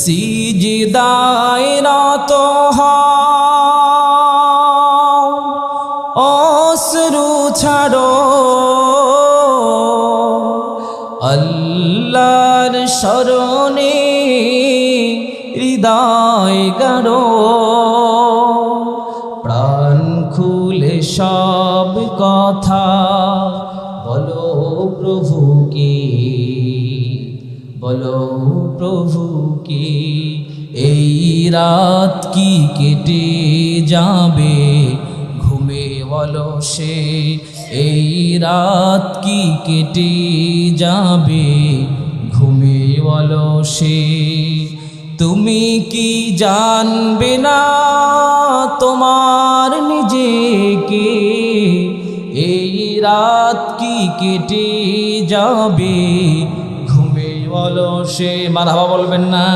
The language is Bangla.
সিজদায় নত হও, অশ্রু ছাড়ো, আল্লাহর শরণে হৃদয় গাড়ো। প্রাণ খুলে সব কথা বলো প্রভুকে, বলো প্রভুকে। এই রাত কি কেটে যাবে ঘুমে অলসে, এই রাত কি কেটে যাবে ঘুমে অলসে। তুমি কি জানবে না তোমার নিজেকে, এই রাত কি কেটে যাবে ঘুমে অলসে। মারহাবা বলবেন না?